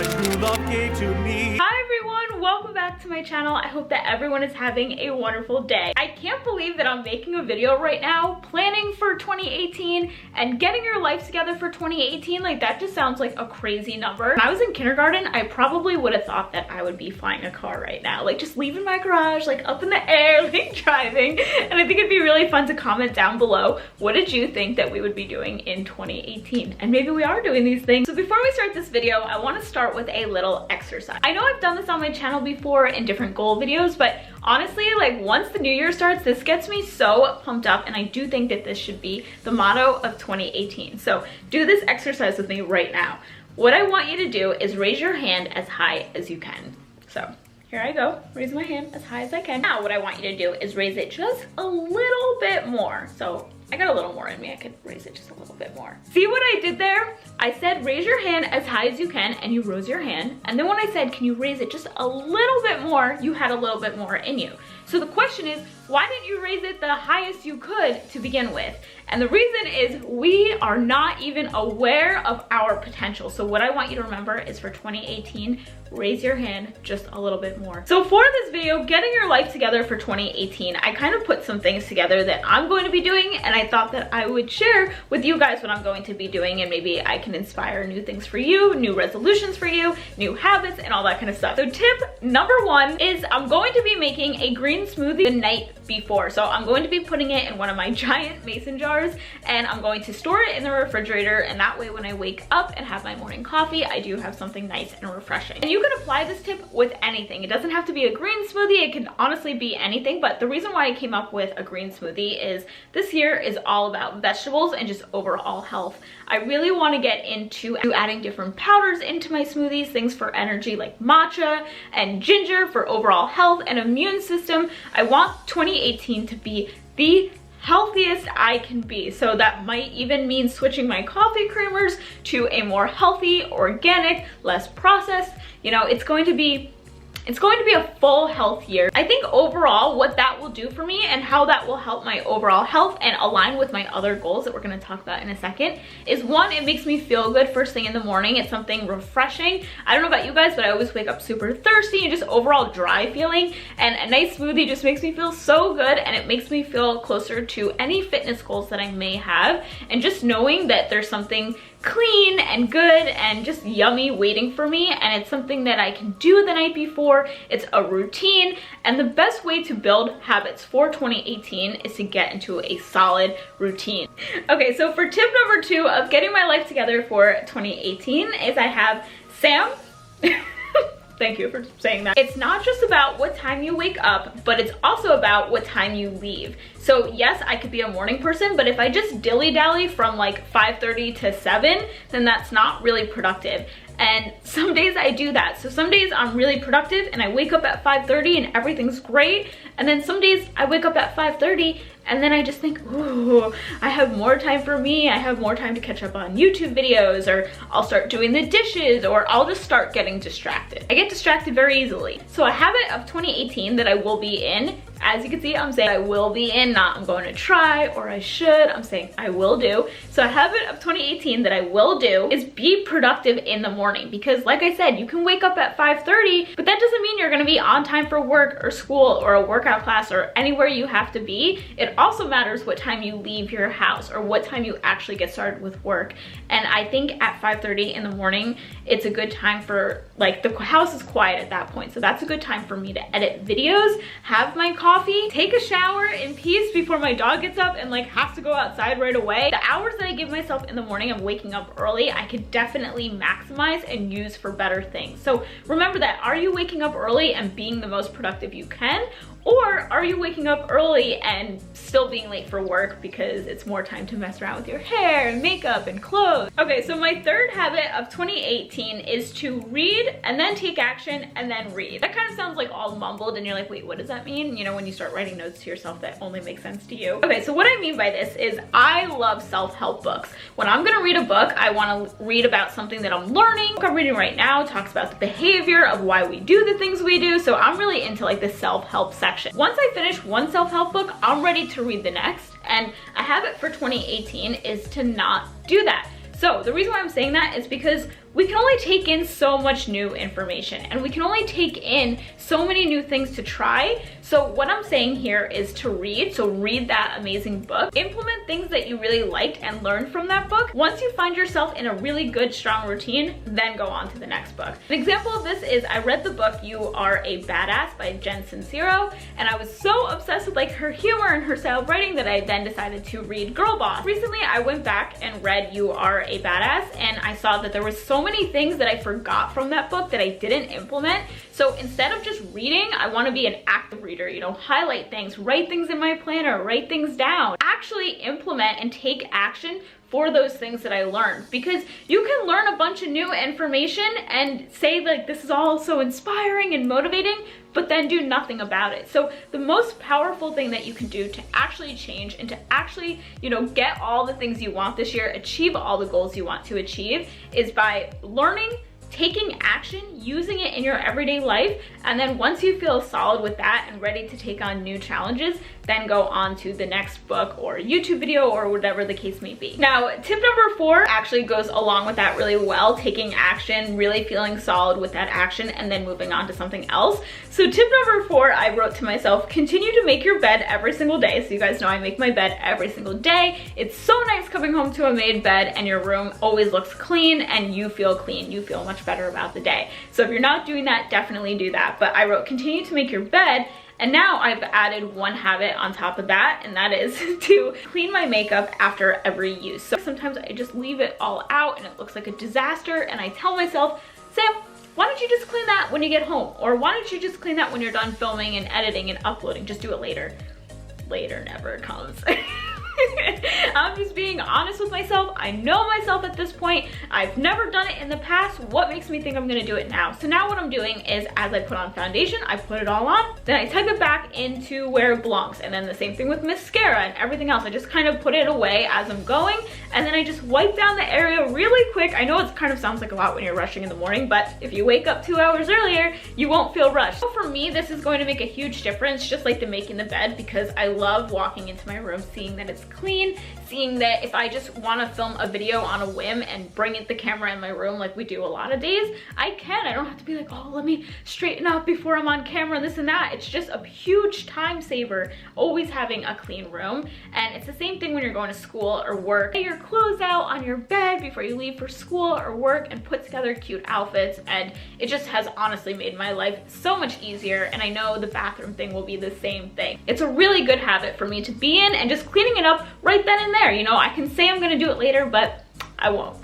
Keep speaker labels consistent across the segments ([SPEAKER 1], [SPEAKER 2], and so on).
[SPEAKER 1] my true love gave to me.
[SPEAKER 2] Hi everyone, welcome back to my channel. I hope that everyone is having a wonderful day. I can't believe that I'm making a video right now planning for 2018 and getting your life together for 2018. Like, that just sounds like a crazy number. When I was in kindergarten, I probably would have thought that I would be flying a car right now, like just leaving my garage, like up in the air, like driving. And I think it'd be really fun to comment down below, what did you think that we would be doing in 2018? And maybe we are doing these things. So before we start this video, I want to start with a little exercise. I know I've done this on my channel before in different goal videos, but honestly, like once the new year starts, this gets me so pumped up, and I do think that this should be the motto of 2018. So do this exercise with me right now. What I want you to do is raise your hand as high as you can. So here I go, raise my hand as high as I can. Now what I want you to do is raise it just a little bit more. So I got a little more in me, I could raise it just a little bit more. See what I did there? I said raise your hand as high as you can, and you rose your hand. And then when I said, can you raise it just a little bit more, you had a little bit more in you. So the question is, why didn't you raise it the highest you could to begin with? And the reason is we are not even aware of our potential. So what I want you to remember is for 2018, raise your hand just a little bit more. So for this video, getting your life together for 2018, I kind of put some things together that I'm going to be doing, and I thought that I would share with you guys what I'm going to be doing, and maybe I can inspire new things for you, new resolutions for you, new habits, and all that kind of stuff. So tip number one is I'm going to be making a green smoothie the night before. So I'm going to be putting it in one of my giant mason jars, and I'm going to store it in the refrigerator, and that way when I wake up and have my morning coffee, I do have something nice and refreshing. And you can apply this tip with anything. It doesn't have to be a green smoothie, it can honestly be anything, but the reason why I came up with a green smoothie is this year is all about vegetables and just overall health. I really want to get into adding different powders into my smoothies, things for energy like matcha and ginger for overall health and immune system. I want 2018 to be the healthiest I can be. So that might even mean switching my coffee creamers to a more healthy, organic, less processed. You know, it's going to be a full health year. I think overall what that will do for me and how that will help my overall health and align with my other goals that we're going to talk about in a second is, one, it makes me feel good first thing in the morning. It's something refreshing. I don't know about you guys, but I always wake up super thirsty and just overall dry feeling, and a nice smoothie just makes me feel so good, and it makes me feel closer to any fitness goals that I may have, and just knowing that there's something clean and good and just yummy waiting for me, and it's something that I can do the night before. It's a routine, and the best way to build habits for 2018 is to get into a solid routine. Okay, so for tip number two of getting my life together for 2018 is I have Sam. Thank you for saying that. It's not just about what time you wake up, but it's also about what time you leave. So yes, I could be a morning person, but if I just dilly-dally from like 5:30 to 7, then that's not really productive. And some days I do that. So some days I'm really productive and I wake up at 5:30 and everything's great. And then some days I wake up at 5:30 and then I just think, ooh, I have more time for me. I have more time to catch up on YouTube videos, or I'll start doing the dishes, or I'll just start getting distracted. I get distracted very easily. So a habit of 2018 that I will be in, as you can see, I'm saying I will be in, not I'm going to try or I should, I'm saying I will do. So a habit of 2018 that I will do is be productive in the morning, because like I said, you can wake up at 5:30, but that doesn't mean you're gonna be on time for work or school or a workout class or anywhere you have to be. It also matters what time you leave your house or what time you actually get started with work. And I think at 5:30 in the morning, it's a good time for, like, the house is quiet at that point. So that's a good time for me to edit videos, have my coffee, take a shower in peace before my dog gets up and like has to go outside right away. The hours that I give myself in the morning of waking up early, I could definitely maximize and use for better things. So remember that. Are you waking up early and being the most productive you can? Or are you waking up early and still being late for work because it's more time to mess around with your hair and makeup and clothes? Okay, so my third habit of 2018 is to read and then take action and then read. That kind of sounds like all mumbled and you're like, wait, what does that mean? You know, when you start writing notes to yourself that only makes sense to you. Okay, so what I mean by this is I love self-help books. When I'm gonna read a book, I wanna read about something that I'm learning. The book I'm reading right now talks about the behavior of why we do the things we do. So I'm really into like the self-help section. Once I finish one self-help book, I'm ready to read the next. And a habit for 2018 is to not do that. So the reason why I'm saying that is because we can only take in so much new information and we can only take in so many new things to try. So what I'm saying here is to read. So read that amazing book, implement things that you really liked and learn from that book. Once you find yourself in a really good, strong routine, then go on to the next book. An example of this is I read the book You Are a Badass by Jen Sincero, and I was so obsessed with like her humor and her style of writing that I then decided to read Girl Boss. Recently, I went back and read You Are a Badass, and I saw that there was so many things that I forgot from that book that I didn't implement. So instead of just reading, I want to be an active reader, you know, highlight things, write things in my planner, write things down, actually implement and take action for those things that I learned, because you can learn a bunch of new information and say like this is all so inspiring and motivating, but then do nothing about it. So the most powerful thing that you can do to actually change and to actually, you know, get all the things you want this year, achieve all the goals you want to achieve, is by learning, taking action, using it in your everyday life, and then once you feel solid with that and ready to take on new challenges, then go on to the next book or YouTube video or whatever the case may be. Now, tip number 4 actually goes along with that really well, taking action, really feeling solid with that action, and then moving on to something else. So tip number 4, I wrote to myself, continue to make your bed every single day. So you guys know I make my bed every single day. It's so nice coming home to a made bed and your room always looks clean and you feel clean. You feel much better about the day. So if you're not doing that, definitely do that. But I wrote, continue to make your bed. And now I've added one habit on top of that, and that is to clean my makeup after every use. So sometimes I just leave it all out and it looks like a disaster, and I tell myself, Sam, why don't you just clean that when you get home? Or why don't you just clean that when you're done filming and editing and uploading? Just do it later. Later never comes. I'm just being honest with myself. I know myself at this point. I've never done it in the past. What makes me think I'm gonna do it now? So now what I'm doing is, as I put on foundation, I put it all on, then I type it back into where it belongs. And then the same thing with mascara and everything else. I just kind of put it away as I'm going, and then I just wipe down the area really quick. I know it kind of sounds like a lot when you're rushing in the morning, but if you wake up 2 hours earlier, you won't feel rushed. So for me, this is going to make a huge difference, just like the making the bed, because I love walking into my room, seeing that it's clean, seeing that if I just want to film a video on a whim and bring the camera in my room like we do a lot of days, I can. I don't have to be like, oh, let me straighten up before I'm on camera, this and that. It's just a huge time saver, always having a clean room. And it's the same thing when you're going to school or work. Get your clothes out on your bed before you leave for school or work and put together cute outfits, and it just has honestly made my life so much easier. And I know the bathroom thing will be the same thing. It's a really good habit for me to be in, and just cleaning it up right then and there. You know, I can say I'm gonna do it later, but I won't.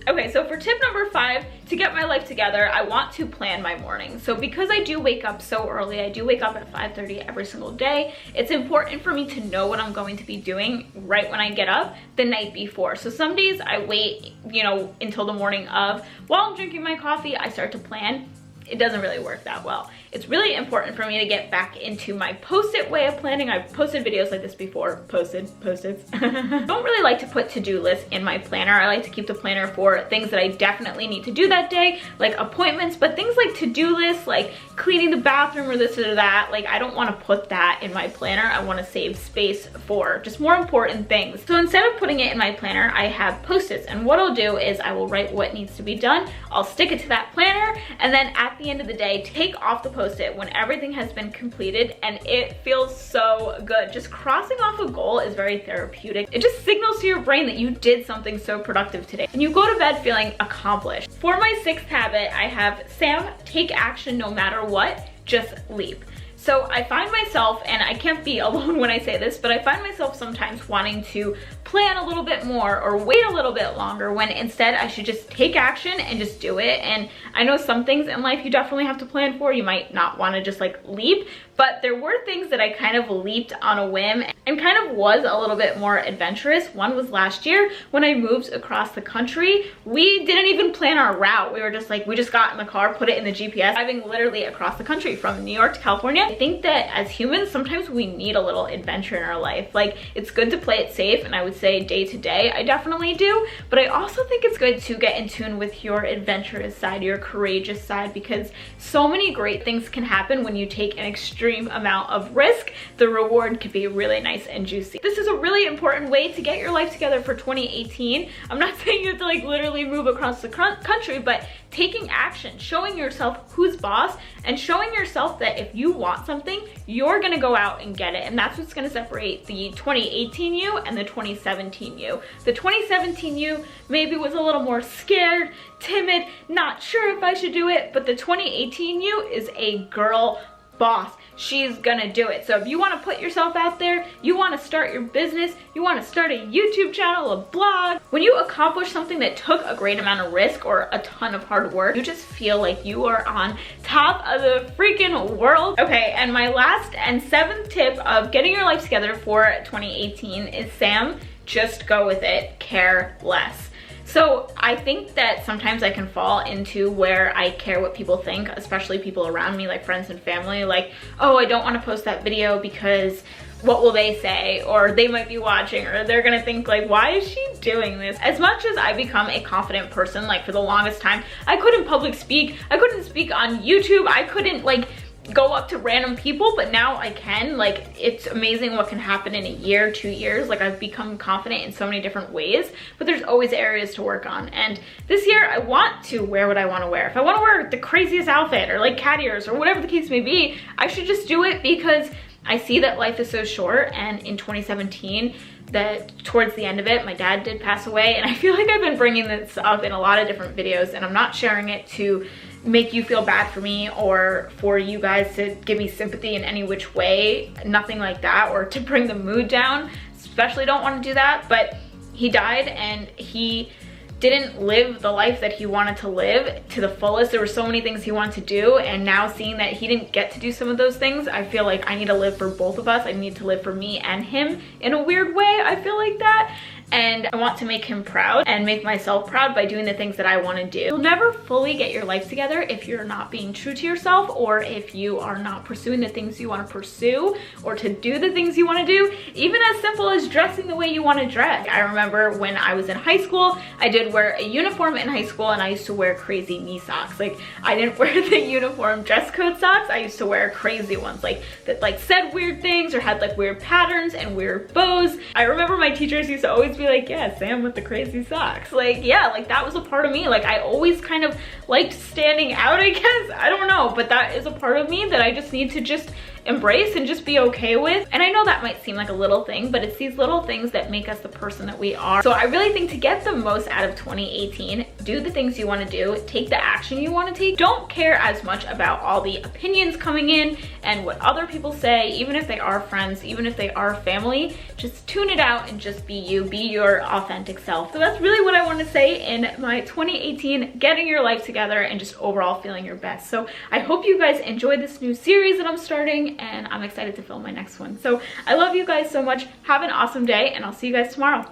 [SPEAKER 2] Okay, so for tip number 5, to get my life together, I want to plan my morning. So because I do wake up so early, I do wake up at 5:30 every single day, it's important for me to know what I'm going to be doing right when I get up the night before. So some days I wait, you know, until the morning of. While I'm drinking my coffee, I start to plan. It doesn't really work that well. It's really important for me to get back into my post-it way of planning. I've posted videos like this before. Post-its. I don't really like to put to-do lists in my planner. I like to keep the planner for things that I definitely need to do that day, like appointments, but things like to-do lists, like cleaning the bathroom or this or that, like I don't want to put that in my planner. I want to save space for just more important things. So instead of putting it in my planner, I have post-its, and what I'll do is I will write what needs to be done. I'll stick it to that planner, and then at the end of the day, take off the post-it when everything has been completed, and it feels so good. Just crossing off a goal is very therapeutic. It just signals to your brain that you did something so productive today, and you go to bed feeling accomplished. For my 6th habit, I have Sam, take action no matter what, just leap. So I find myself, and I can't be alone when I say this, but I find myself sometimes wanting to plan a little bit more or wait a little bit longer, when instead I should just take action and just do it. And I know some things in life you definitely have to plan for. You might not want to just like leap, but there were things that I kind of leaped on a whim and kind of was a little bit more adventurous. One was last year when I moved across the country. We didn't even plan our route. We were just like, we just got in the car, put it in the GPS, driving literally across the country from New York to California. I think that as humans, sometimes we need a little adventure in our life. Like, it's good to play it safe, and I would say day to day. I definitely do, but I also think it's good to get in tune with your adventurous side, your courageous side, because so many great things can happen when you take an extreme amount of risk. The reward could be really nice and juicy. This is a really important way to get your life together for 2018. I'm not saying you have to like literally move across the country, but taking action, showing yourself who's boss, and showing yourself that if you want something, you're gonna go out and get it. And that's what's gonna separate the 2018 you and the 2017 you. The 2017 you maybe was a little more scared, timid, not sure if I should do it, but the 2018 you is a girl boss. She's gonna do it. So if you want to put yourself out there, you want to start your business, you want to start a YouTube channel, a blog, when you accomplish something that took a great amount of risk or a ton of hard work, you just feel like you are on top of the freaking world. Okay, and my last and 7th tip of getting your life together for 2018 is Sam, just go with it, care less. So I think that sometimes I can fall into where I care what people think, especially people around me, like friends and family, like, oh, I don't want to post that video because what will they say? Or they might be watching, or they're gonna think like, why is she doing this? As much as I become a confident person, like for the longest time, I couldn't public speak, I couldn't speak on YouTube, I couldn't like go up to random people, but now I can. Like, it's amazing what can happen in a year, 2 years. Like, I've become confident in so many different ways, but there's always areas to work on. And this year I want to wear what I want to wear. If I want to wear the craziest outfit or like cat ears or whatever the case may be, I should just do it, because I see that life is so short. And in 2017, that towards the end of it, my dad did pass away, and I feel like I've been bringing this up in a lot of different videos, and I'm not sharing it to make you feel bad for me or for you guys to give me sympathy in any which way, nothing like that, or to bring the mood down. Especially don't want to do that. But he died, and he didn't live the life that he wanted to live to the fullest. There were so many things he wanted to do, and now seeing that he didn't get to do some of those things, I feel like I need to live for both of us. I need to live for me and him in a weird way. I feel like that. And I want to make him proud and make myself proud by doing the things that I want to do. You'll never fully get your life together if you're not being true to yourself, or if you are not pursuing the things you want to pursue, or to do the things you want to do, even as simple as dressing the way you want to dress. I remember when I was in high school, I did wear a uniform in high school, and I used to wear crazy knee socks. Like, I didn't wear the uniform dress code socks. I used to wear crazy ones, like that like said weird things or had like weird patterns and weird bows. I remember my teachers used to always be like, yeah, Sam with the crazy socks. Like, yeah, like that was a part of me. Like, I always kind of liked standing out, I guess. I don't know, but that is a part of me that I just need to just embrace and just be okay with. And I know that might seem like a little thing, but it's these little things that make us the person that we are. So I really think to get the most out of 2018, do the things you want to do, take the action you want to take. Don't care as much about all the opinions coming in and what other people say, even if they are friends, even if they are family. Just tune it out and just be you, be your authentic self. So that's really what I want to say in my 2018 getting your life together and just overall feeling your best. So I hope you guys enjoyed this new series that I'm starting, and I'm excited to film my next one. So I love you guys so much. Have an awesome day, and I'll see you guys tomorrow.